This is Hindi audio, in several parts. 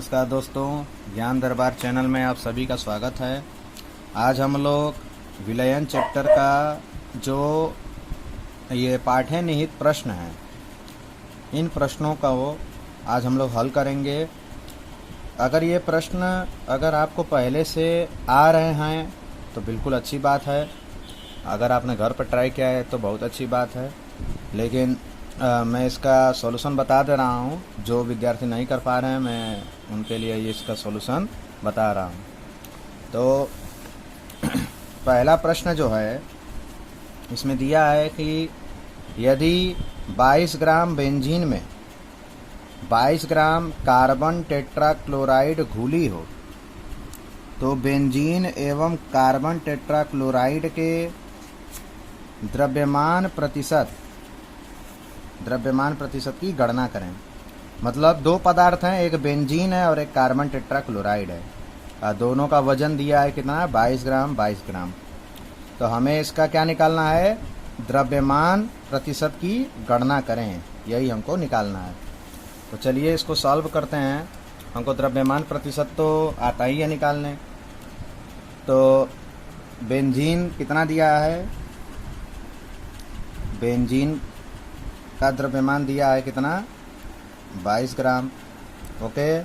नमस्कार दोस्तों, ज्ञान दरबार चैनल में आप सभी का स्वागत है। आज हम लोग विलयन चैप्टर का जो ये पाठ्य निहित प्रश्न है, इन प्रश्नों का वो आज हम लोग हल करेंगे। अगर ये प्रश्न अगर आपको पहले से आ रहे हैं तो बिल्कुल अच्छी बात है। अगर आपने घर पर ट्राई किया है तो बहुत अच्छी बात है। लेकिन मैं इसका सॉल्यूशन बता दे रहा हूँ। जो विद्यार्थी नहीं कर पा रहे हैं, मैं उनके लिए ये इसका सॉल्यूशन बता रहा हूँ। तो पहला प्रश्न जो है, इसमें दिया है कि यदि 22 ग्राम बेंजीन में 22 ग्राम कार्बन टेट्राक्लोराइड घुली हो तो बेंजीन एवं कार्बन टेट्राक्लोराइड के द्रव्यमान प्रतिशत की गणना करें। मतलब दो पदार्थ हैं, एक बेंजीन है और एक कार्बन टेट्राक्लोराइड है। दोनों का वजन दिया है कितना, 22 ग्राम 22 ग्राम। तो हमें इसका क्या निकालना है, द्रव्यमान प्रतिशत की गणना करें, यही हमको निकालना है। तो चलिए इसको सॉल्व करते हैं। हमको द्रव्यमान प्रतिशत तो आता ही है निकालने। तो बेंजीन कितना दिया है, बेंजीन का द्रव्यमान दिया है कितना, 22 ग्राम। ओके।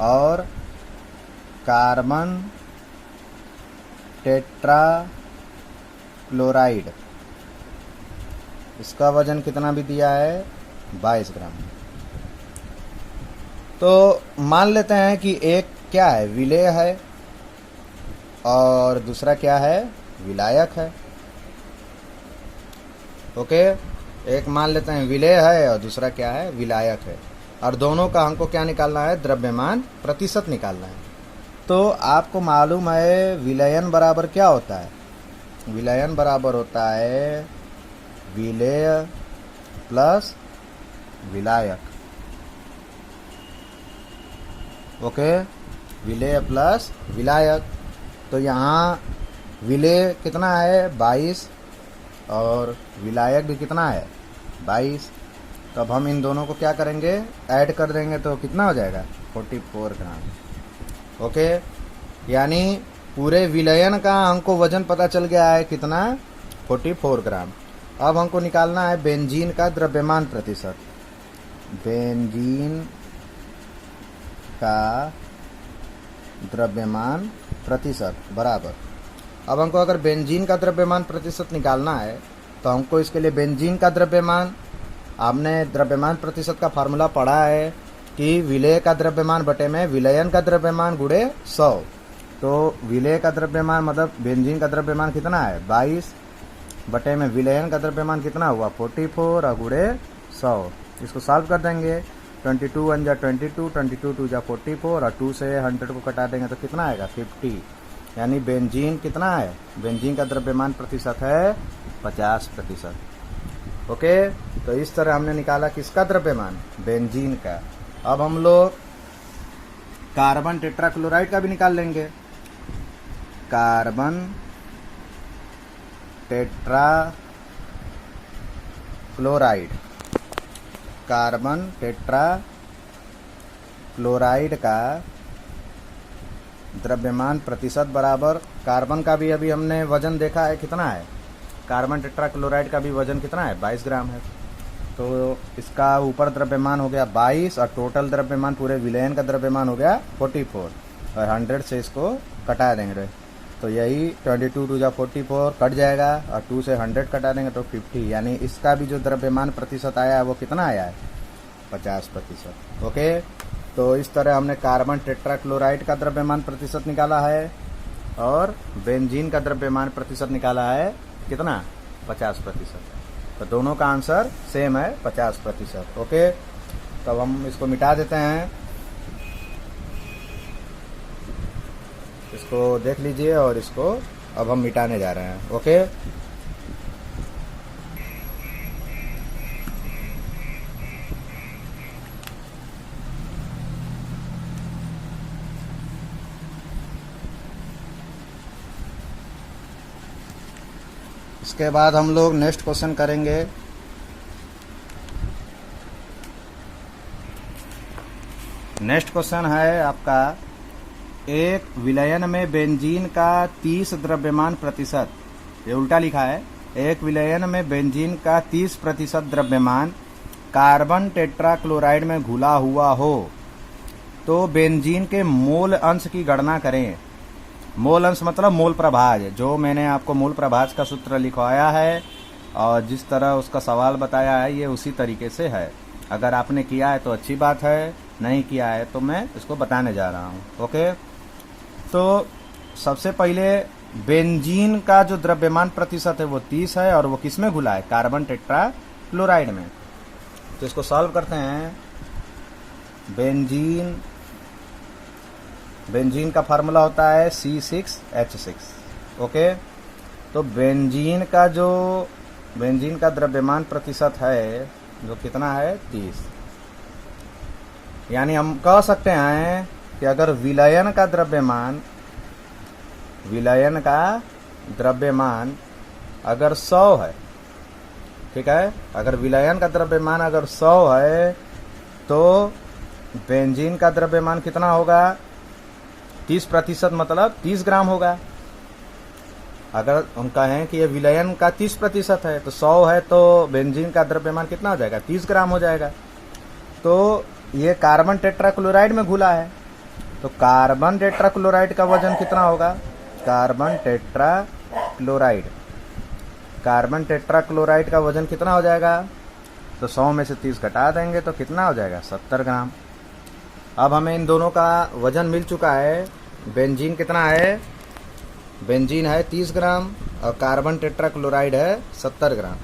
और कार्बन टेट्राक्लोराइड, इसका वजन कितना भी दिया है, 22 ग्राम। तो मान लेते हैं कि एक क्या है, विलेय है और दूसरा क्या है, विलायक है। ओके। एक मान लेते हैं विलेय है और दूसरा क्या है, विलायक है। और दोनों का हमको क्या निकालना है, द्रव्यमान प्रतिशत निकालना है। तो आपको मालूम है विलयन बराबर क्या होता है, विलयन बराबर होता है विलेय प्लस विलायक। ओके, विलेय प्लस विलायक। तो यहाँ विलेय कितना है, 22, और विलायक भी कितना है, 22। तो अब हम इन दोनों को क्या करेंगे, ऐड कर देंगे तो कितना हो जाएगा, 44 ग्राम। ओके। यानी पूरे विलयन का हमको वजन पता चल गया है कितना, 44 ग्राम। अब हमको निकालना है बेंजीन का द्रव्यमान प्रतिशत। बेंजीन का द्रव्यमान प्रतिशत बराबर, अब हमको अगर बेंजीन का द्रव्यमान प्रतिशत निकालना है तो हमको इसके लिए बेंजीन का द्रव्यमान, आपने द्रव्यमान प्रतिशत का फार्मूला पढ़ा है कि विलेय का द्रव्यमान बटे में विलयन का द्रव्यमान गुणे 100। तो विलेय का द्रव्यमान मतलब बेंजीन का द्रव्यमान कितना है, 22, बटे में विलयन का द्रव्यमान कितना हुआ, 44, और गुणे 100। इसको सॉल्व कर देंगे। 22 1 जा 22, 22 2 जा 44, और 2 से 100 को कटा देंगे तो कितना आएगा, 50। यानी बेंजीन कितना है, बेंजीन का द्रव्यमान प्रतिशत है 50%। ओके। तो इस तरह हमने निकाला किसका द्रव्यमान, बेंजीन का। अब हम लोग कार्बन टेट्राक्लोराइड का भी निकाल लेंगे। कार्बन टेट्राक्लोराइड, कार्बन टेट्राक्लोराइड का द्रव्यमान प्रतिशत बराबर, कार्बन का भी अभी हमने वजन देखा है कितना है, कार्बन टेट्राक्लोराइड का भी वजन कितना है, 22 ग्राम है। तो इसका ऊपर द्रव्यमान हो गया 22 और टोटल द्रव्यमान पूरे विलयन का द्रव्यमान हो गया 44, और 100 से इसको कटा देंगे तो यही 22 2 जा 44 कट जाएगा, और 2 से 100 कटा देंगे तो 50। यानी इसका भी जो द्रव्यमान प्रतिशत आया है वो कितना आया है, 50%। ओके। तो इस तरह हमने कार्बन टेट्राक्लोराइड का द्रव्यमान प्रतिशत निकाला है और बेंजीन का द्रव्यमान प्रतिशत निकाला है कितना, 50%। तो दोनों का आंसर सेम है, 50%। ओके। तब हम इसको मिटा देते हैं। इसको देख लीजिए और इसको अब हम मिटाने जा रहे हैं। ओके। इसके बाद हम लोग नेक्स्ट क्वेश्चन करेंगे। नेक्स्ट क्वेश्चन है आपका, एक विलयन में बेंजीन का 30 द्रव्यमान प्रतिशत, ये उल्टा लिखा है, एक विलयन में बेंजीन का 30% द्रव्यमान कार्बन टेट्राक्लोराइड में घुला हुआ हो तो बेंजीन के मोल अंश की गणना करें। मोल अंश मतलब मोल प्रभाज, जो मैंने आपको मोल प्रभाज का सूत्र लिखवाया है और जिस तरह उसका सवाल बताया है ये उसी तरीके से है। अगर आपने किया है तो अच्छी बात है, नहीं किया है तो मैं इसको बताने जा रहा हूँ। ओके, तो सबसे पहले बेंजीन का जो द्रव्यमान प्रतिशत है वो 30 है और वो किस में घुला है? कार्बन टेट्राक्लोराइड में। तो इसको सॉल्व करते हैं। बेंजीन का फार्मूला होता है C6H6। ओके, तो बेंजीन का द्रव्यमान प्रतिशत है जो कितना है? 30। यानी हम कह सकते हैं कि अगर विलयन का द्रव्यमान अगर 100 है, ठीक है, अगर विलयन का द्रव्यमान अगर 100 है तो बेंजीन का द्रव्यमान कितना होगा? 30% मतलब 30 ग्राम होगा। अगर हम कहें कि ये विलयन का 30% है तो 100 है तो बेंजीन का द्रव्यमान कितना हो जाएगा? 30 ग्राम हो जाएगा। तो ये कार्बन टेट्राक्लोराइड में घुला है तो कार्बन टेट्राक्लोराइड का वजन कितना होगा? कार्बन टेट्राक्लोराइड का वजन कितना हो जाएगा? तो 100 में से 30 घटा देंगे तो कितना हो जाएगा? 70 ग्राम। अब हमें इन दोनों का वजन मिल चुका है। बेंजीन कितना है? बेंजीन है 30 ग्राम और कार्बन टेट्राक्लोराइड है 70 ग्राम।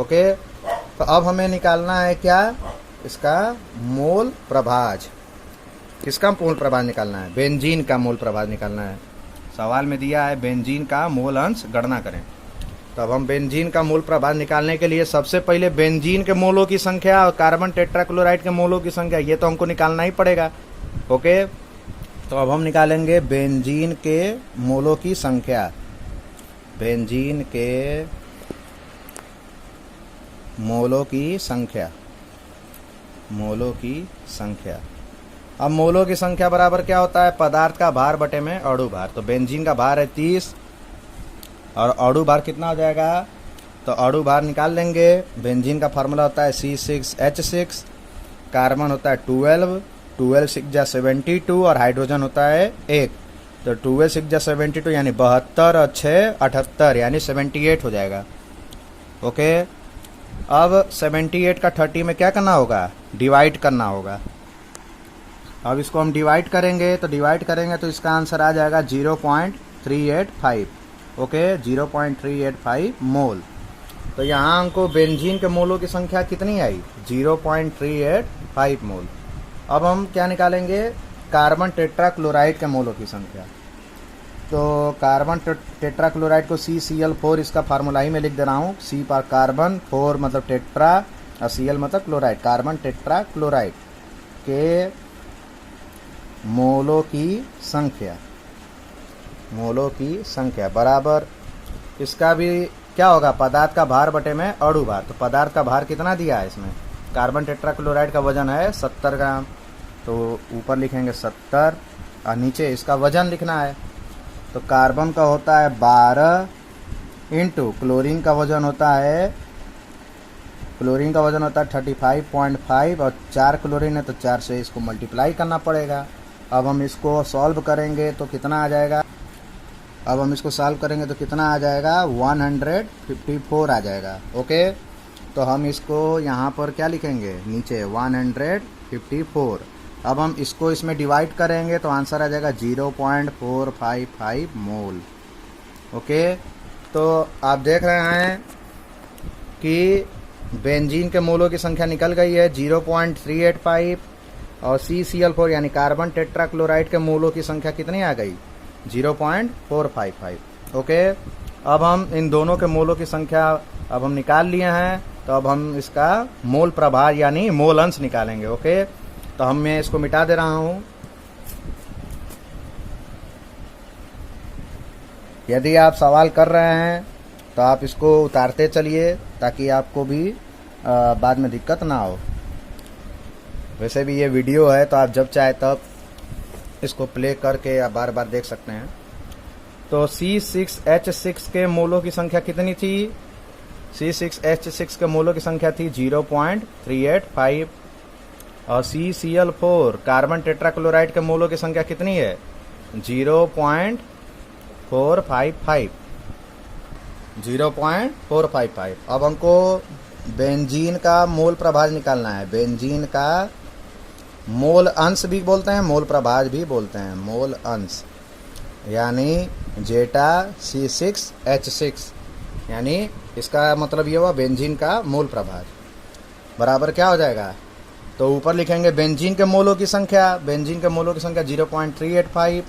ओके, तो अब हमें निकालना है क्या? इसका मोल प्रभाज। किसका मोल प्रभाज निकालना है? बेंजीन का मोल प्रभाज निकालना है। सवाल में दिया है बेंजीन का मोल अंश गणना करें। तो अब हम बेंजीन का मोल प्रभाज निकालने के लिए सबसे पहले बेंजीन के मोलों की संख्या और कार्बन टेट्राक्लोराइड के मोलों की संख्या, ये तो हमको निकालना ही पड़ेगा। ओके, तो अब हम निकालेंगे बेंजीन के मोलों की संख्या। बेंजीन के मोलों की संख्या। अब मोलों की संख्या बराबर क्या होता है? पदार्थ का भार बटे में अणु भार। तो बेंजीन का भार है 30 और अणु भार कितना हो जाएगा? तो अणु भार निकाल लेंगे। बेंजीन का फार्मूला होता है C6H6, कार्बन होता है 12 6 जा 72 और हाइड्रोजन होता है 1। तो 12 6 जा 72 यानी 72 और 6 78 यानी 78 हो जाएगा। ओके, अब 78 का 30 में क्या करना होगा? डिवाइड करना होगा। अब इसको हम डिवाइड करेंगे तो इसका आंसर आ जाएगा 0.385। ओके, 0.385 मोल। तो यहाँ हमको बेंजीन के मोलों की संख्या कितनी आई? 0.385 मोल। अब हम क्या निकालेंगे? कार्बन टेट्राक्लोराइड के मोलों की संख्या। तो कार्बन टेट्राक्लोराइड को CCl4 इसका फार्मूला ही मैं लिख दे रहा हूँ। C पर कार्बन, 4 मतलब टेट्रा और Cl मतलब क्लोराइड। कार्बन टेट्राक्लोराइड के मोलों की संख्या बराबर इसका भी क्या होगा? पदार्थ का भार बटे में अणु भार। तो पदार्थ का भार कितना दिया है इसमें? कार्बन टेट्राक्लोराइड का वजन है 70 ग्राम। तो ऊपर लिखेंगे 70 और नीचे इसका वजन लिखना है। तो कार्बन का होता है 12 इंटू क्लोरीन का वजन होता है 35.5 और 4 क्लोरीन है तो 4 से इसको मल्टीप्लाई करना पड़ेगा। अब हम इसको सॉल्व करेंगे तो कितना आ जाएगा? 154 आ जाएगा। ओके, तो हम इसको यहाँ पर क्या लिखेंगे? नीचे 154। अब हम इसको इसमें डिवाइड करेंगे तो आंसर आ जाएगा 0.455 मोल। ओके, तो आप देख रहे हैं कि बेंजीन के मोलों की संख्या निकल गई है 0.385 और CCl4 यानी कार्बन टेट्राक्लोराइड के मोलों की संख्या कितनी आ गई? 0.455। ओके, अब हम इन दोनों के मोलों की संख्या अब हम निकाल लिए हैं। तो अब हम इसका मोल प्रभार यानी मोल अंश निकालेंगे। ओके, तो मैं इसको मिटा दे रहा हूं। यदि आप सवाल कर रहे हैं तो आप इसको उतारते चलिए ताकि आपको भी बाद में दिक्कत ना हो। वैसे भी ये वीडियो है तो आप जब चाहे तब इसको प्ले करके आप बार बार देख सकते हैं। तो C6H6 के मोलों की संख्या कितनी थी? C6H6 के मोलों की संख्या थी 0.385 और CCl4 कार्बन टेट्राक्लोराइड के मोलों की संख्या कितनी है? 0.455। 0.455। अब हमको बेंजीन का मोल प्रभाज निकालना है। बेंजीन का मोल अंश भी बोलते हैं, मोल प्रभाज भी बोलते हैं। मोल अंश यानी जेटा C6H6, यानी इसका मतलब ये हुआ बेंजीन का मोल प्रभाज बराबर क्या हो जाएगा? तो ऊपर लिखेंगे बेंजीन के मोलों की संख्या। बेंजीन के मोलों की संख्या 0.385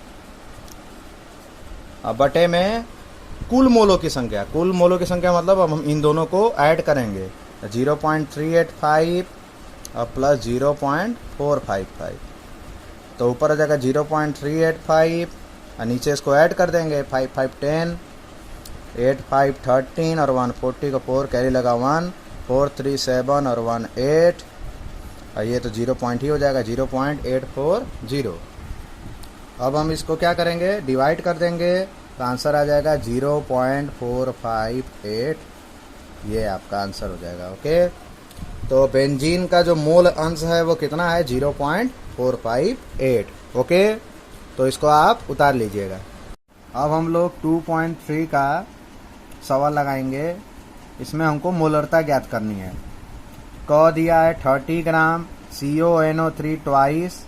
अब बटे में कुल मोलों की संख्या। कुल मोलों की संख्या मतलब अब हम इन दोनों को ऐड करेंगे। 0.385 और प्लस 0.455, तो ऊपर आ जाएगा 0.385 और नीचे इसको ऐड कर देंगे। 5 5 10, 8 5 13 और 140 को 4 कैरी लगा 1, 4 3 7 और 1 8 और ये तो 0 पॉइंट ही हो जाएगा 0.840। अब हम इसको क्या करेंगे? डिवाइड कर देंगे तो आंसर आ जाएगा 0.458। ये आपका आंसर हो जाएगा। ओके, तो बेंजीन का जो मोल अंश है वो कितना है? 0.458। ओके, तो इसको आप उतार लीजिएगा। अब हम लोग 2.3 का सवाल लगाएंगे। इसमें हमको मोलरता ज्ञात करनी है। क दिया है 30 ग्राम CONO3 twice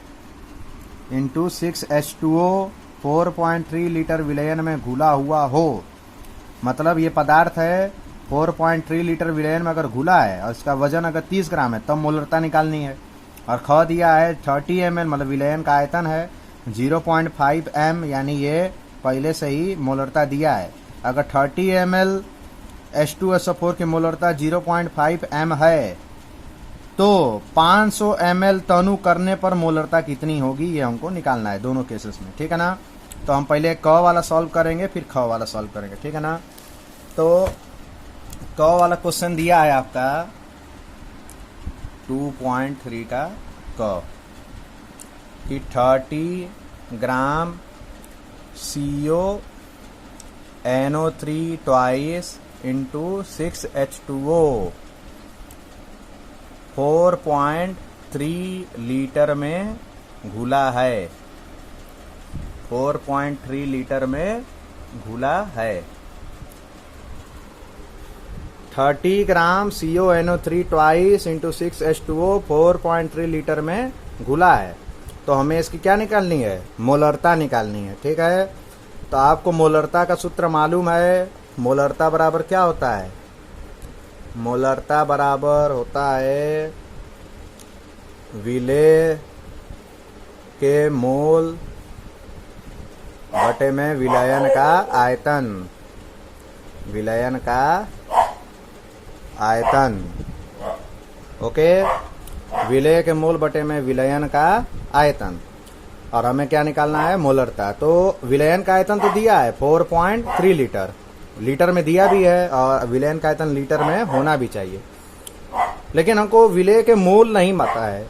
into 6H2O 4.3 litre विलयन में घुला हुआ हो। मतलब ये पदार्थ है 4.3 लीटर विलयन में अगर घुला है और इसका वजन अगर 30 ग्राम है तब मोलरता निकालनी है। और ख दिया है 30 ml, मतलब विलयन का आयतन है 0.5 m, यानी ये पहले से ही मोलरता दिया है। अगर 30 ml H2SO4 की मोलरता 0.5 m है तो 500 ml तनु करने पर मोलरता कितनी होगी, ये हमको निकालना है दोनों केसेस में। ठीक है ना? तो हम पहले क वाला सॉल्व करेंगे फिर ख वाला सॉल्व करेंगे। ठीक है ना? तो क वाला क्वेश्चन दिया है आपका 2.3 का क कि 30 ग्राम CONO3 twice into 6H2O 4.3 litre में घुला है। 4.3 लीटर में घुला है। 30 ग्राम CONO3 twice into 6H2O 4.3 litre में घुला है। तो हमें इसकी क्या निकालनी है? मोलरता निकालनी है। ठीक है, तो आपको मोलरता का सूत्र मालूम है। मोलरता बराबर क्या होता है? मोलरता बराबर होता है विलेय के मोल बटे में विलयन का आयतन। विलयन का आयतन। ओके, विलेय के मोल बटे में विलयन का आयतन। और हमें क्या निकालना है? मोलरता। तो विलयन का आयतन तो दिया है 4.3 लीटर, लीटर में दिया भी है और विलयन का आयतन लीटर में होना भी चाहिए। लेकिन हमको विलेय के मोल नहीं पता है।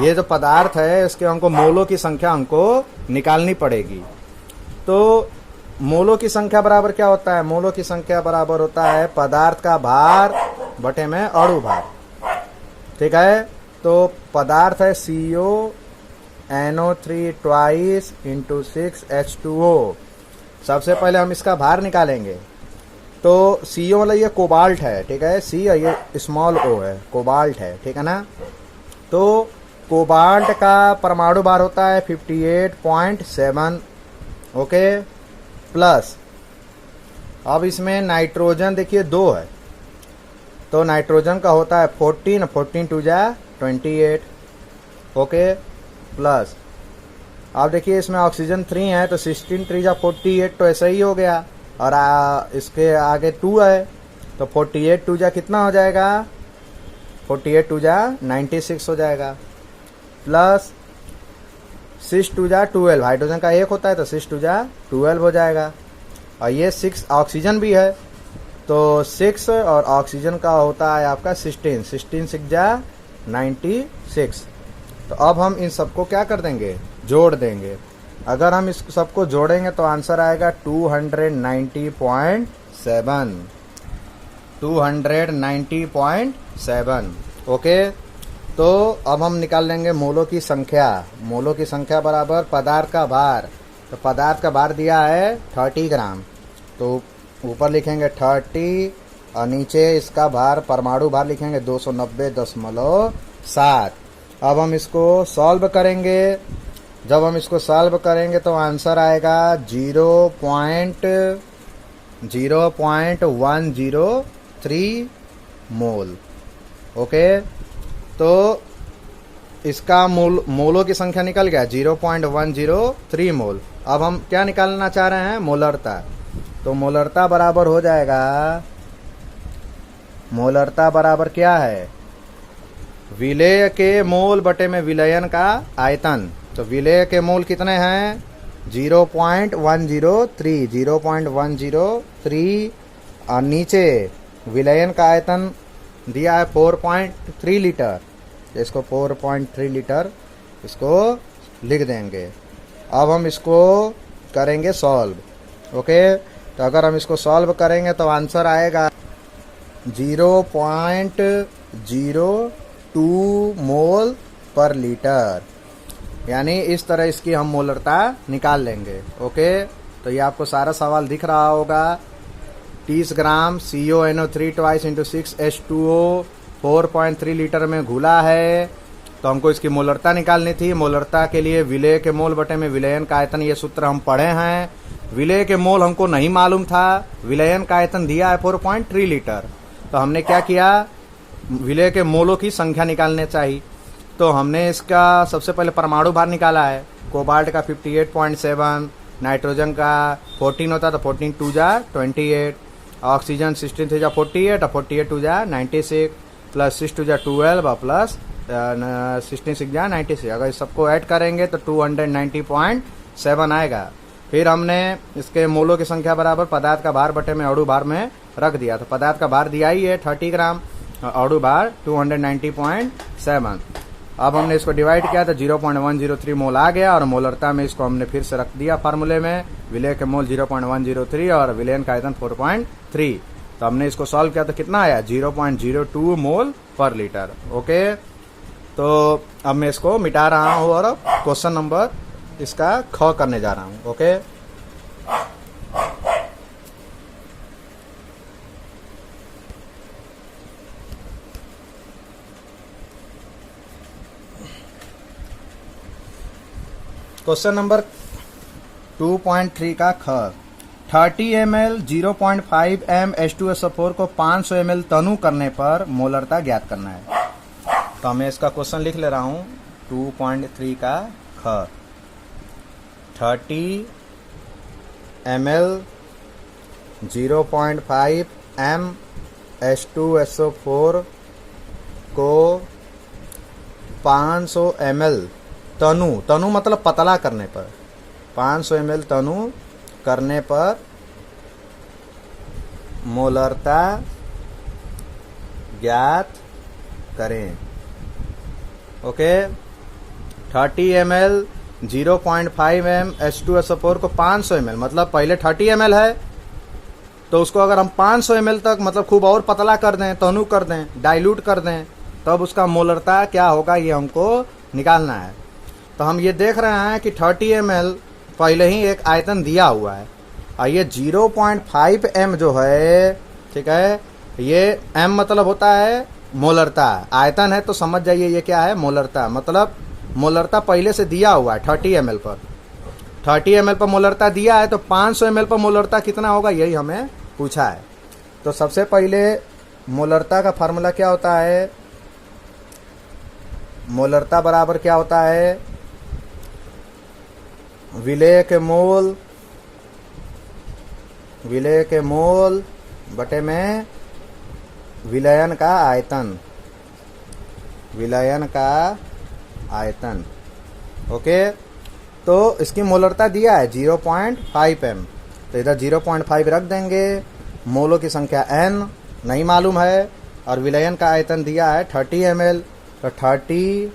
ये जो पदार्थ है इसके हमको मोलों की संख्या हमको निकालनी पड़ेगी। तो मोलों की संख्या बराबर क्या होता है? मोलों की संख्या बराबर होता है पदार्थ का भार बटे में अणु भार। ठीक है, तो पदार्थ है CONO3 ट्वाइस इंटू 6H2O। सबसे पहले हम इसका भार निकालेंगे। तो CO मतलब ये कोबाल्ट है। ठीक है, C और ये स्मॉल O है, कोबाल्ट है। ठीक है ना? तो कोबाल्ट का परमाणु भार होता है 58.7। ओके, प्लस अब इसमें नाइट्रोजन देखिए 2 है तो नाइट्रोजन का होता है 14, 14 टू जा 28। ओके, प्लस अब देखिए इसमें ऑक्सीजन 3 है तो 16 3 जा 48, तो ऐसा ही हो गया। और इसके आगे 2 है तो 48 2 जा कितना हो जाएगा? 48 2 जा 96 हो जाएगा। प्लस 6 2 जा 12, हाइड्रोजन का 1 होता है तो 6 2 जा 12 हो जाएगा। और ये 6 ऑक्सीजन भी है तो 6 और ऑक्सीजन का होता है आपका 16, 16 6 जा 96। तो अब हम इन सबको क्या कर देंगे, जोड़ देंगे। अगर हम इस सबको जोड़ेंगे तो आंसर आएगा 290.7, 290.7। ओके, तो अब हम निकाल लेंगे मोलों की संख्या। मोलों की संख्या बराबर पदार्थ का भार। तो पदार्थ का भार दिया है 30 ग्राम, तो ऊपर लिखेंगे 30 और नीचे इसका भार, परमाणु भार लिखेंगे 290.7। अब हम इसको सॉल्व करेंगे। जब हम इसको सॉल्व करेंगे तो आंसर आएगा 0.103 मोल। ओके, तो इसका मोलों की संख्या निकल गया 0.103 मोल। अब हम क्या निकालना चाह रहे हैं, मोलरता। तो मोलरता बराबर हो जाएगा, मोलरता बराबर क्या है, विलेय के मोल बटे में विलयन का आयतन। तो विलेय के मोल कितने हैं, 0.103, 0.103 और नीचे विलयन का आयतन दिया है 4.3 लीटर। इसको 4.3 लीटर इसको लिख देंगे। अब हम इसको करेंगे सॉल्व। ओके, तो अगर हम इसको सॉल्व करेंगे तो आंसर आएगा 0.02 मोल पर लीटर, यानी इस तरह इसकी हम मोलरता निकाल लेंगे। ओके, तो ये आपको सारा सवाल दिख रहा होगा। 30 ग्राम CONO3 twice into 6H2O 4.3 litre में घुला है, तो हमको इसकी मोलरता निकालनी थी। मोलरता के लिए विलेय के मोल बटे में विलयन का आयतन, ये सूत्र हम पढ़े हैं। विलेय के मोल हमको नहीं मालूम था, विलयन का आयतन दिया है 4.3 लीटर। तो हमने क्या किया, विलेय के मोलों की संख्या निकालने चाहिए। तो हमने इसका सबसे पहले परमाणु भार निकाला है। कोबाल्ट का 58.7, नाइट्रोजन का 14 होता, तो 14 2 जा 28, ऑक्सीजन 16 3 जा 48 और 48 2 जा 96, प्लस 6 2 जा 12 और प्लस 16 6 जा 96। अगर इस सबको ऐड करेंगे तो 290.7 आएगा। फिर हमने इसके मोलों की संख्या बराबर पदार्थ का भार बटे में अणु भार में रख दिया। तो पदार्थ का भार दिया ही है 30 ग्राम, अणु भार 290.7। अब हमने इसको डिवाइड किया तो 0.103 मोल आ गया, और मोलरता में इसको हमने फिर से रख दिया फार्मूले में। विलेय के मोल 0.103 और विलयन का आयतन 4.3। तो हमने इसको सॉल्व किया तो कितना आया, 0.02 मोल पर लीटर। ओके, तो अब मैं इसको मिटा रहा हूँ और क्वेश्चन नंबर इसका ख करने जा रहा हूँ। ओके, क्वेश्चन नंबर 2.3 का ख। 30 ml 0.5 m H2SO4 को 500 ml तनु करने पर मोलरता ज्ञात करना है। तो मैं इसका क्वेश्चन लिख ले रहा हूं 2.3 का ख। 30 ml 0.5 m H2SO4 को 500 ml तनु मतलब पतला करने पर, 500 ml तनु करने पर मोलरता ज्ञात करें। ओके, 30 ml 0.5 m H2SO4 को 500 ml, मतलब पहले 30 ml है तो उसको अगर हम 500 ml तक मतलब खूब और पतला कर दें, तनु कर दें, डाइल्यूट कर दें, तब उसका मोलरता क्या होगा ये हमको निकालना है। तो हम ये देख रहे हैं कि 30 ml पहले ही एक आयतन दिया हुआ है, और ये 0.5 m जो है, ठीक है, ये m मतलब होता है मोलरता, आयतन है तो समझ जाइए ये क्या है, मोलरता। मतलब मोलरता पहले से दिया हुआ है 30 ml पर। 30 ml पर मोलरता दिया है, तो 500 ml पर मोलरता कितना होगा यही हमें पूछा है। तो सबसे पहले मोलरता का फार्मूला क्या होता है, मोलरता बराबर क्या होता है, विलेय के मोल बटे में विलयन का आयतन। ओके, तो इसकी मोलरता दिया है 0.5 m, तो इधर 0.5 रख देंगे। मोलों की संख्या n नहीं मालूम है, और विलयन का आयतन दिया है 30 ml, तो 30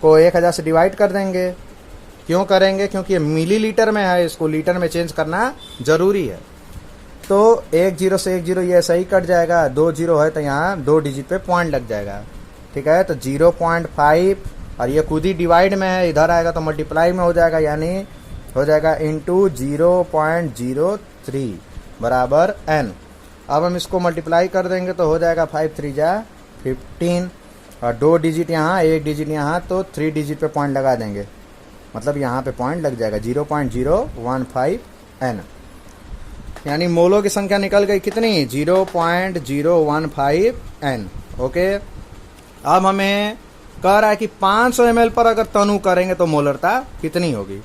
को 1000 से डिवाइड कर देंगे। क्यों करेंगे? क्योंकि ये मिलीलीटर में है, इसको लीटर में चेंज करना जरूरी है। तो 1 0 से 1 0 ये ऐसा ही कट जाएगा, 2 0 है तो यहाँ 2 डिजिट पे पॉइंट लग जाएगा। ठीक है, तो 0.5 और ये खुद ही डिवाइड में है, इधर आएगा तो मल्टीप्लाई में हो जाएगा, यानी हो जाएगा इंटू 0.03 बराबर n। अब हम इसको मल्टीप्लाई कर देंगे तो हो जाएगा 5 3 जा 15 और 2 डिजिट यहाँ 1 डिजिट यहाँ, तो 3 डिजिट पे पॉइंट लगा देंगे, मतलब यहाँ पे पॉइंट लग जाएगा 0.015 n, यानी मोलों की संख्या निकल गई कितनी? 0.015 n। ओके, अब हमें कह रहा है कि 500 ml पर अगर तनु करेंगे तो मोलरता कितनी होगी।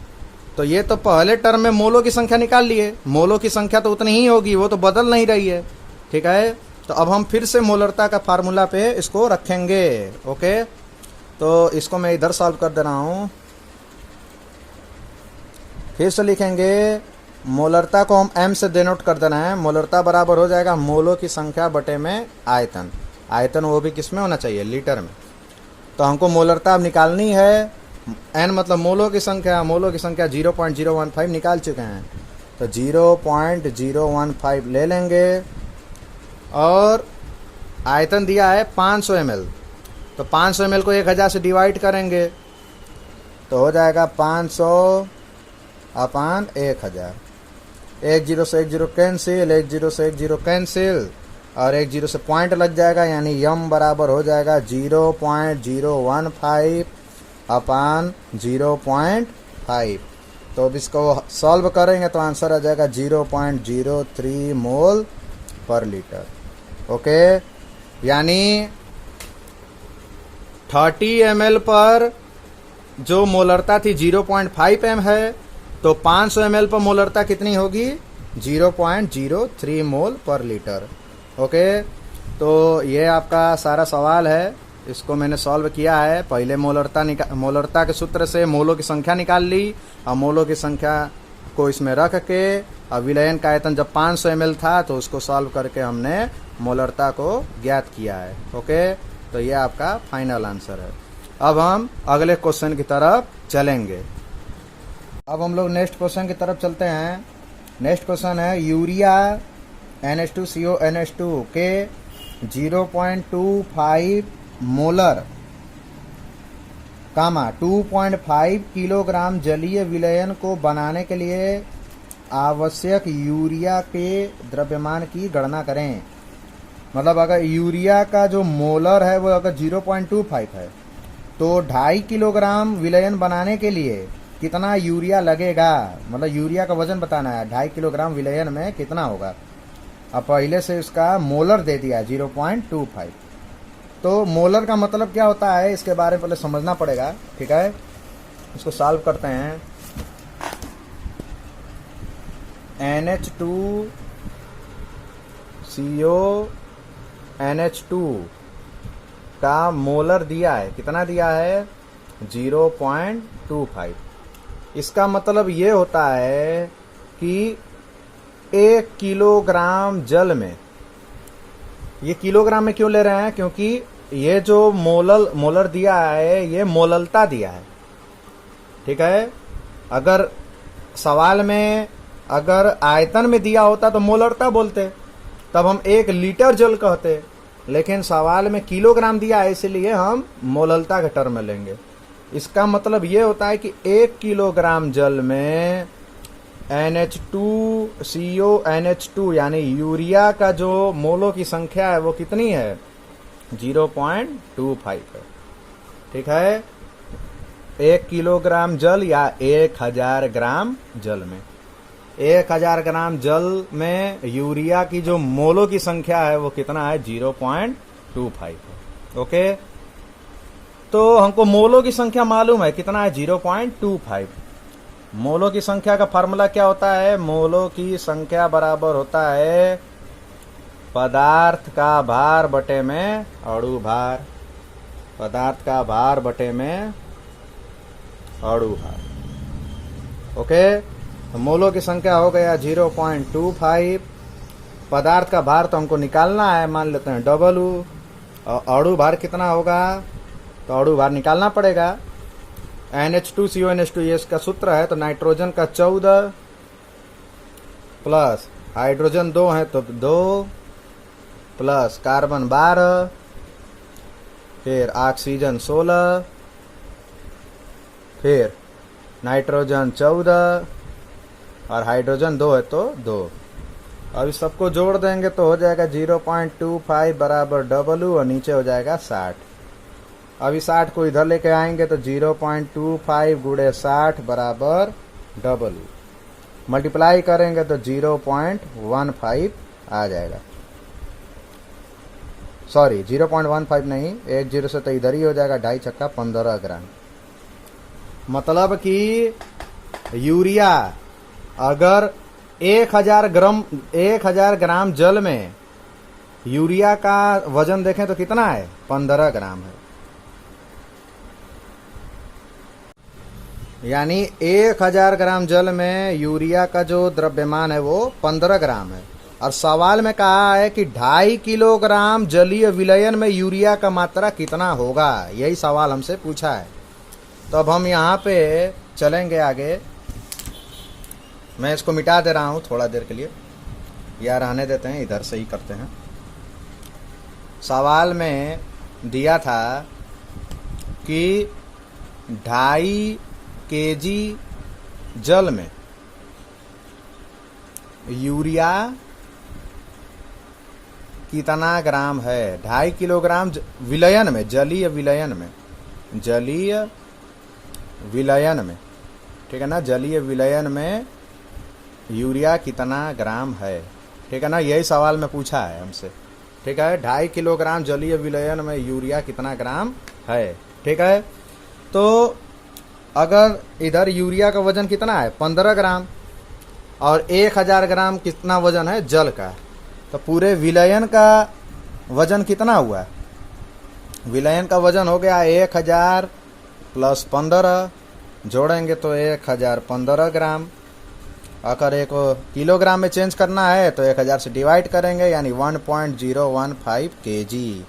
तो ये तो पहले टर्म में मोलों की संख्या निकाल लिए, मोलों की संख्या तो उतनी ही होगी, वो तो बदल नहीं रही है। ठीक है, तो अब हम फिर से मोलरता का फार्मूला पे इसको रखेंगे। ओके, तो इसको मैं इधर सॉल्व कर दे रहा हूं। फिर से लिखेंगे, मोलरता को हम m से डिनोट कर देना है। मोलरता बराबर हो जाएगा मोलों की संख्या बटे में आयतन। आयतन वो भी किस में होना चाहिए? लीटर में। तो हमको मोलरता अब निकालनी है, n मतलब मोलों की संख्या, मोलों की संख्या 0.015 निकाल चुके हैं, तो 0.015 ले लेंगे और आयतन दिया है 500 ml, तो 500 ml को 1000 से डिवाइड करेंगे तो हो जाएगा 500 अपान 1000। 1 0 से 1 0 कैंसिल, 1 0 से 1 0 कैंसिल और 1 0 से पॉइंट लग जाएगा, यानी यम बराबर हो जाएगा 0.015 अपान 0.5। तो अब इसको सॉल्व करेंगे तो आंसर आ जाएगा 0.03 मोल पर लीटर। ओके, यानी 30 ml पर जो मोलरता थी 0.5 m है, तो 500 ml पर मोलरता कितनी होगी? 0.03 मोल पर लीटर। ओके, तो ये आपका सारा सवाल है, इसको मैंने सॉल्व किया है। पहले मोलरता के सूत्र से मोलों की संख्या निकाल ली और मोलों की संख्या को इसमें रख के, और विलयन का आयतन जब 500 ml था तो उसको सॉल्व करके हमने मोलरता को ज्ञात किया है। ओके, तो ये आपका फाइनल आंसर है। अब हम अगले क्वेश्चन की तरफ चलेंगे। अब हम लोग नेक्स्ट क्वेश्चन की तरफ चलते हैं। नेक्स्ट क्वेश्चन है, यूरिया NH2CO NH2 के 0.25 मोलर 2.5 किलोग्राम जलीय विलयन को बनाने के लिए आवश्यक यूरिया के द्रव्यमान की गणना करें। मतलब अगर यूरिया का जो मोलर है वो अगर 0.25 है तो 2.5 किलोग्राम विलयन बनाने के लिए कितना यूरिया लगेगा, मतलब यूरिया का वजन बताना है। 2.5 किलोग्राम विलयन में कितना होगा। अब पहले से इसका मोलर दे दिया 0.25, तो मोलर का मतलब क्या होता है इसके बारे में पहले समझना पड़ेगा। ठीक है, इसको सॉल्व करते हैं। NH2CO NH2 का मोलर दिया है, कितना दिया है? 0.25। इसका मतलब ये होता है कि 1 किलोग्राम जल में, ये किलोग्राम में क्यों ले रहे हैं? क्योंकि ये जो मोलर दिया है ये मोललता दिया है। ठीक है, अगर सवाल में अगर आयतन में दिया होता तो मोलरता बोलते, तब हम 1 लीटर जल कहते, लेकिन सवाल में किलोग्राम दिया है इसलिए हम मोललता के टर्म में लेंगे। इसका मतलब ये होता है कि 1 किलोग्राम जल में NH2CO NH2 यानी यूरिया का जो मोलों की संख्या है वो कितनी है? 0.25 है। ठीक है, 1 किलोग्राम जल या 1000 ग्राम जल में, 1000 ग्राम जल में यूरिया की जो मोलों की संख्या है वो कितना है? 0.25 है। ओके, तो हमको मोलों की संख्या मालूम है कितना है? 0.25। मोलों की संख्या का फार्मूला क्या होता है? मोलों की संख्या बराबर होता है पदार्थ का भार बटे में अणु भार। पदार्थ का भार बटे में अणु भार। ओके, तो मोलों की संख्या हो गया 0.25। पदार्थ का भार तो हमको निकालना है, मान लेते हैं W, और अणु भार कितना होगा? तो अणु भार निकालना पड़ेगा। NH2CO NH2 इसका सूत्र है, तो नाइट्रोजन का 14 प्लस हाइड्रोजन 2 है तो 2 प्लस कार्बन 12, फिर ऑक्सीजन 16, फिर नाइट्रोजन 14 और हाइड्रोजन 2 है तो 2। अब इस सबको जोड़ देंगे तो हो जाएगा 0.25 बराबर W और नीचे हो जाएगा 60। अभी 60 को इधर लेके आएंगे तो 0.25 गुणे 60 बराबर W, मल्टीप्लाई करेंगे तो 0.15 आ जाएगा। सॉरी 0.15 नहीं, 1 0 से तो इधर ही हो जाएगा, 2.5 छक्का 15 ग्राम। मतलब कि यूरिया अगर 1000 ग्राम जल में यूरिया का वजन देखें तो कितना है, 15 ग्राम है। यानी 1000 ग्राम जल में यूरिया का जो द्रव्यमान है वो 15 ग्राम है। और सवाल में कहा है कि 2.5 किलोग्राम जलीय विलयन में यूरिया का मात्रा कितना होगा, यही सवाल हमसे पूछा है। तो अब हम यहाँ पे चलेंगे आगे। मैं इसको मिटा दे रहा हूँ थोड़ा देर के लिए, या रहने देते हैं, इधर से ही करते हैं। सवाल में दिया था कि 2.5 केजी जल में यूरिया कितना ग्राम है। 2.5 किलोग्राम विलयन में, जलीय विलयन में, ठीक है ना, जलीय विलयन में यूरिया कितना ग्राम है, ठीक है ना, यही सवाल में पूछा है हमसे। ठीक है, 2.5 किलोग्राम जलीय विलयन में यूरिया कितना ग्राम है। ठीक है, तो अगर इधर यूरिया का वजन कितना है 15 ग्राम और 1000 ग्राम कितना वजन है जल का, तो पूरे विलयन का वजन कितना हुआ, विलयन का वजन हो गया 1000 प्लस 15, जोड़ेंगे तो 1015 ग्राम। अगर एक किलोग्राम में चेंज करना है तो 1000 से डिवाइड करेंगे, यानी 1.015 केजी।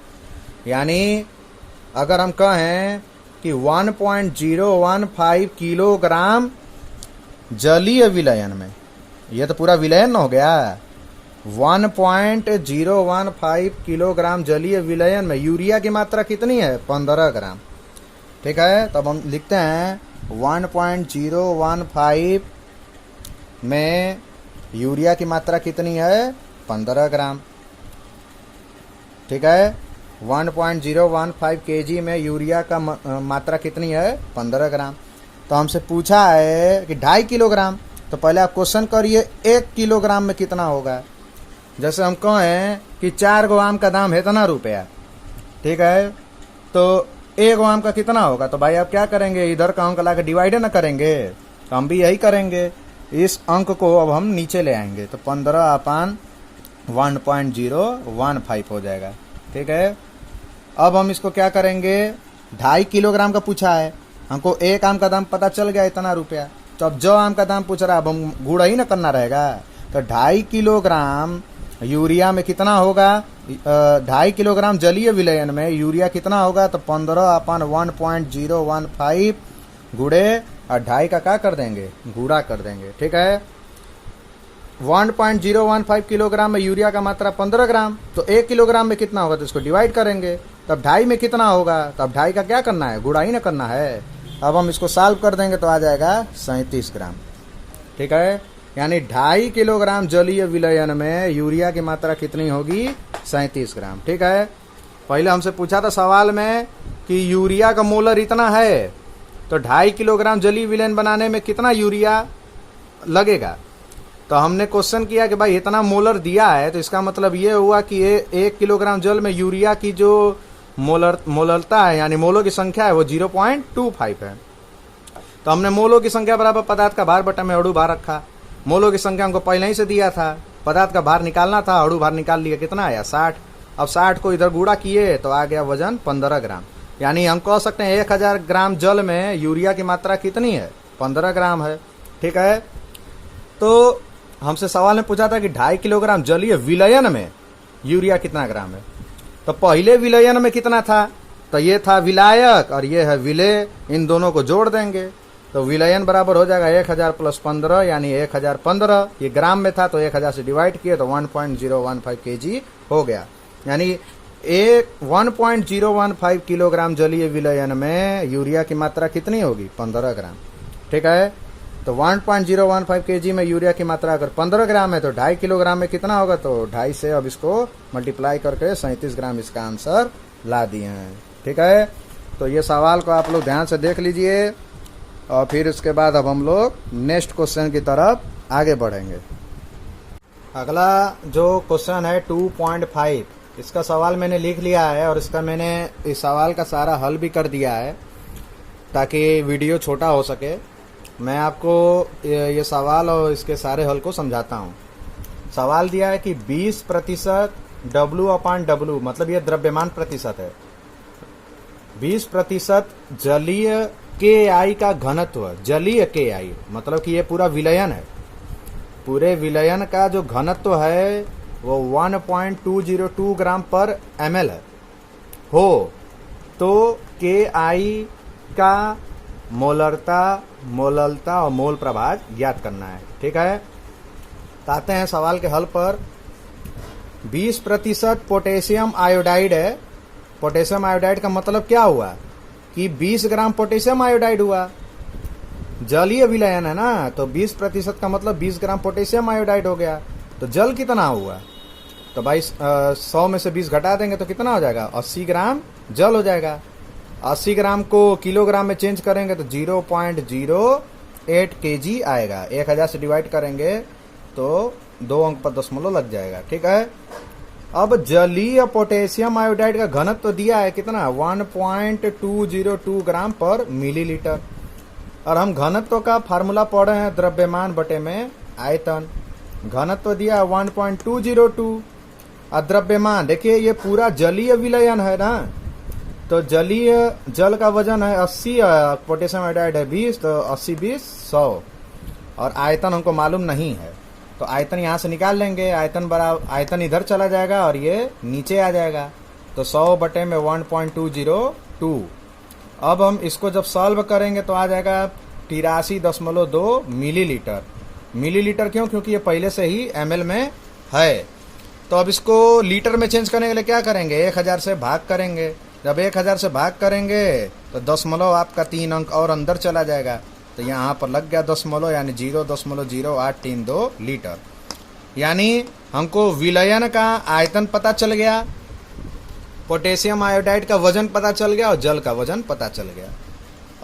यानी अगर हम कहें कि 1.015 किलोग्राम जलीय विलयन में, ये तो पूरा विलयन हो गया, 1.015 किलोग्राम जलीय विलयन में यूरिया की मात्रा कितनी है 15 ग्राम। ठीक है, तब हम लिखते हैं 1.015 में यूरिया की मात्रा कितनी है 15 ग्राम। ठीक है, 1.015 केजी में यूरिया का मात्रा कितनी है 15 ग्राम। तो हमसे पूछा है कि 2.5 किलोग्राम, तो पहले आप क्वेश्चन करिए 1 किलोग्राम में कितना होगा। जैसे हम कहें कि 4 गो आम का दाम है इतना रुपया, ठीक है, तो 1 आम का कितना होगा, तो भाई आप क्या करेंगे, इधर का अंक ला के डिवाइड ना करेंगे, तो हम भी यही करेंगे। इस अंक को अब हम नीचे ले आएंगे तो 15/1.015 हो जाएगा। ठीक है, अब हम इसको क्या करेंगे, 2.5 किलोग्राम का पूछा है, हमको 1 आम का दाम पता चल गया इतना रुपया, तो अब जो आम का दाम पूछ रहा है अब हम गुणा ही ना करना रहेगा। तो 2.5 किलोग्राम यूरिया में कितना होगा, 2.5 किलोग्राम जलीय विलयन में यूरिया कितना होगा, तो 15/1.015 गुणे और 2.5 का क्या कर देंगे, गुणा कर देंगे। ठीक है, 1.015 किलोग्राम में यूरिया का मात्रा 15 ग्राम, तो 1 किलोग्राम में कितना होगा, तो इसको डिवाइड करेंगे, तब 2.5 में कितना होगा, तब 2.5 का क्या करना है, गुणा ही ना करना है। अब हम इसको सॉल्व कर देंगे तो आ जाएगा 37 ग्राम। ठीक है, यानी 2.5 किलोग्राम जलीय विलयन में यूरिया की मात्रा कितनी होगी 37 ग्राम। ठीक है, पहले हमसे पूछा था सवाल में कि यूरिया का मोलर इतना है, तो 2.5 किलोग्राम जलीय विलयन बनाने में कितना यूरिया लगेगा। तो हमने क्वेश्चन किया कि भाई इतना मोलर दिया है, तो इसका मतलब ये हुआ कि 1 किलोग्राम जल में यूरिया की जो मोलरता है, यानी मोलों की संख्या है, वो 0.25 है। तो हमने मोलों की संख्या बराबर पदार्थ का भार बटा में अणु भार रखा। मोलों की संख्या हमको पहले ही से दिया था, पदार्थ का भार निकालना था, अणु भार निकाल लिया, कितना आया 60। अब 60 को इधर गुणा किए तो आ गया वजन 15 ग्राम। यानी हम कह सकते हैं 1000 ग्राम जल में यूरिया की मात्रा कितनी है 15 ग्राम है। ठीक है, तो हमसे सवाल में पूछा था कि 2.5 किलोग्राम जलीय विलयन में यूरिया कितना ग्राम है। तो पहले विलयन में कितना था, तो ये था विलायक और ये है विलेय, इन दोनों को जोड़ देंगे तो विलयन बराबर हो जाएगा 1000 प्लस 15 यानी 1015। ये ग्राम में था तो 1000 से डिवाइड किए तो 1.015 kg हो गया। यानी 1.015 किलोग्राम जलीय विलयन में यूरिया की मात्रा कितनी होगी? 15 ग्राम। ठीक है, तो 1.015 kg में यूरिया की मात्रा अगर 15 ग्राम है तो 2.5 किलोग्राम में कितना होगा? तो 2.5 से अब इसको मल्टीप्लाई करके 37 ग्राम इसका आंसर ला दिए हैं। ठीक है, तो ये सवाल को आप लोग ध्यान से देख लीजिए और फिर उसके बाद अब हम लोग नेक्स्ट क्वेश्चन की तरफ आगे बढ़ेंगे। अगला जो क्वेश्चन है 2.5, इसका सवाल मैंने लिख लिया है और इसका मैंने इस सवाल का सारा हल भी कर दिया है ताकि वीडियो छोटा हो सके। मैं आपको ये सवाल और इसके सारे हल को समझाता हूँ। सवाल दिया है कि 20% W/W, मतलब ये द्रव्यमान प्रतिशत है, 20% जलीय KI का घनत्व, जलीय KI मतलब कि ये पूरा विलयन है, पूरे विलयन का जो घनत्व है वो 1.202 ग्राम पर ml है हो, तो KI का मोललता और मोल प्रभाज ज्ञात करना है। ठीक है, तो आते हैं सवाल के हल पर। 20% पोटेशियम आयोडाइड है। पोटेशियम आयोडाइड का मतलब क्या हुआ कि 20 ग्राम पोटेशियम आयोडाइड हुआ, जलीय विलयन है ना, तो 20% का मतलब 20 ग्राम पोटेशियम आयोडाइड हो गया। तो जल कितना हुआ? तो भाई 100 में से 20 घटा देंगे तो कितना हो जाएगा? 80 ग्राम जल हो जाएगा। 80 ग्राम को किलोग्राम में चेंज करेंगे तो 0.08 kg आएगा। 1000 से डिवाइड करेंगे तो 2 अंक पर दशमलव लग जाएगा। ठीक है, अब जलीय पोटेशियम आयोडाइड का घनत्व दिया है कितना? 1.202 ग्राम पर मिलीलीटर। और हम घनत्व का फार्मूला पढ़ रहे हैं द्रव्यमान बटे में आयतन। घनत्व दिया है 1.202 और द्रव्यमान देखिए ये पूरा जलीय विलयन है ना, तो जलीय जल का वजन है 80, पोटेशियम आयोडाइड है 20, तो 80 20 100 और आयतन हमको मालूम नहीं है तो आयतन यहाँ से निकाल लेंगे। आयतन इधर चला जाएगा और ये नीचे आ जाएगा, तो 100 बटे में 1.202। अब हम इसको जब सॉल्व करेंगे तो आ जाएगा 83.2 मिलीलीटर। मिलीलीटर क्यों? क्योंकि ये पहले से ही ml में है। तो अब इसको लीटर में चेंज करने के लिए क्या करेंगे? 1000 से भाग करेंगे। जब 1000 से भाग करेंगे तो दशमलव आपका 3 अंक और अंदर चला जाएगा, तो यहाँ पर लग गया दशमलव, यानी 0.0832 लीटर। यानी हमको विलयन का आयतन पता चल गया, पोटेशियम आयोडाइड का वजन पता चल गया और जल का वजन पता चल गया।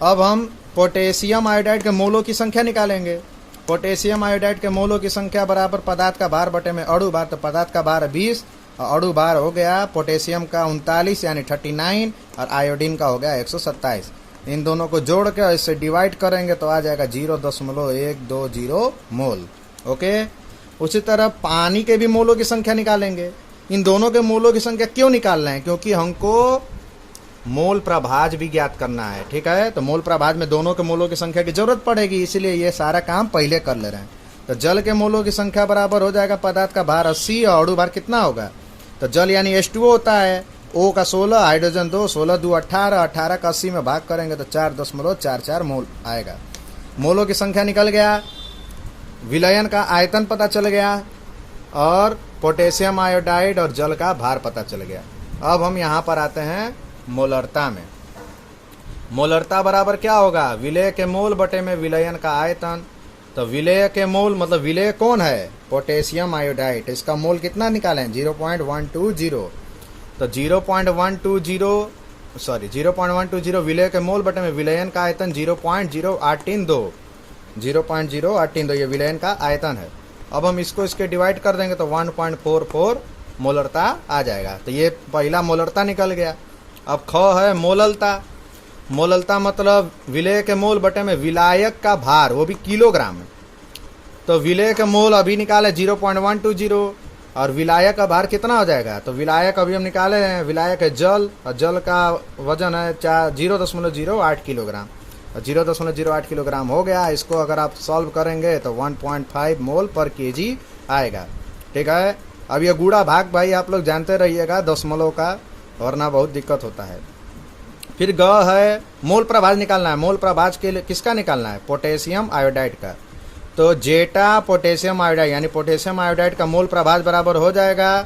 अब हम पोटेशियम आयोडाइड के मोलों की संख्या निकालेंगे। पोटेशियम आयोडाइड के मोलों की संख्या बराबर पदार्थ का भार बटे में अणु भार, तो पदार्थ का भार 20 और अणु भार हो गया पोटेशियम का 39 यानी 39 और आयोडीन का हो गया 127। इन दोनों को जोड़ के इससे डिवाइड करेंगे तो आ जाएगा 0.120 मोल। ओके, उसी तरह पानी के भी मोलों की संख्या निकालेंगे। इन दोनों के मोलों की संख्या क्यों निकाल रहे हैं? क्योंकि हमको मोल प्रभाज भी ज्ञात करना है। ठीक है, तो मोल प्रभाज में दोनों के मोलों की संख्या की जरूरत पड़ेगी, इसीलिए ये सारा काम पहले कर ले रहे हैं। तो जल के मोलों की संख्या बराबर हो जाएगा पदार्थ का भार 80 और अणु भार कितना होगा? तो जल यानी H2O होता है, O का 16, हाइड्रोजन 2, 16 2 18, 18 का 80 में भाग करेंगे तो 4.44 मोल आएगा। मोलों की संख्या निकल गया, विलयन का आयतन पता चल गया और पोटेशियम आयोडाइड और जल का भार पता चल गया। अब हम यहाँ पर आते हैं मोलरता में। मोलरता बराबर क्या होगा? विलेय के मोल बटे में विलयन का आयतन। तो विलेय के मोल मतलब विलेय कौन है? Potassium iodide. इसका मोल कितना निकालें? 0.120। तो 0.120 विलेय के मोल बटे में विलयन का आयतन 0.0832। 0.0832 ये विलयन का आयतन है। अब हम इसको इसके डिवाइड कर देंगे तो 1.44 मोलरता आ जाएगा। तो ये पहला मोलरता निकल गया। अब ख है मोललता। मोललता मतलब विलेय के मोल बटे में विलायक का भार, वो भी किलोग्राम में। तो विलेय के मोल अभी निकाले 0.120 और विलायक का भार कितना हो जाएगा? तो विलायक अभी हम निकाले हैं, विलायक है जल और जल का वजन है 0.08 किलोग्राम और 0.08 किलोग्राम हो गया। इसको अगर आप सॉल्व करेंगे तो 1.5 मोल पर केजी आएगा। ठीक है, अब ये गुणा भाग भाई आप लोग जानते रहिएगा दशमलव का, वरना बहुत दिक्कत होता है। फिर ग है मोल प्रभाज निकालना है। मोल प्रभाज के लिए किसका निकालना है? पोटेशियम आयोडाइड का। तो जेटा पोटेशियम आयोडाइड यानी पोटेशियम आयोडाइड का मोल प्रभाज बराबर हो जाएगा,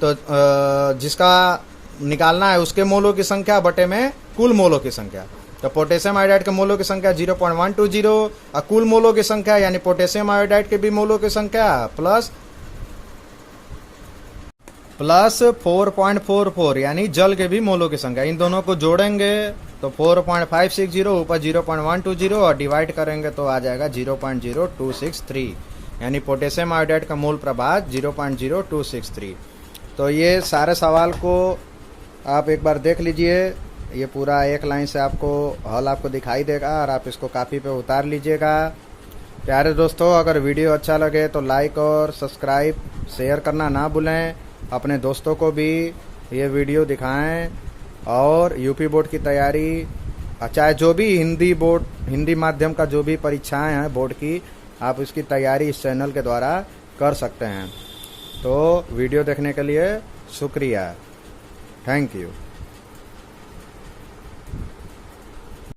तो जिसका निकालना है उसके मोलों की संख्या बटे में कुल मोलों की संख्या। तो पोटेशियम आयोडाइड के मोलों की संख्या 0.120 और कुल मोलों की संख्या यानी पोटेशियम आयोडाइड के भी मोलों की संख्या प्लस 4.44 यानी जल के भी मोलों की संख्या। इन दोनों को जोड़ेंगे तो 4.560 ऊपर 0.120 और डिवाइड करेंगे तो आ जाएगा 0.0263 यानी पोटेशियम आयोडाइड का मोल प्रभाज 0.0263। तो ये सारे सवाल को आप एक बार देख लीजिए। ये पूरा एक लाइन से आपको हल आपको दिखाई देगा और आप इसको कॉपी पे उतार लीजिएगा। प्यारे दोस्तों, अगर वीडियो अच्छा लगे तो लाइक और सब्सक्राइब शेयर करना ना भूलें। अपने दोस्तों को भी ये वीडियो दिखाएं और यूपी बोर्ड की तैयारी, चाहे जो भी हिंदी माध्यम का जो भी परीक्षाएं हैं बोर्ड की, आप इसकी तैयारी इस चैनल के द्वारा कर सकते हैं। तो वीडियो देखने के लिए शुक्रिया। Thank you.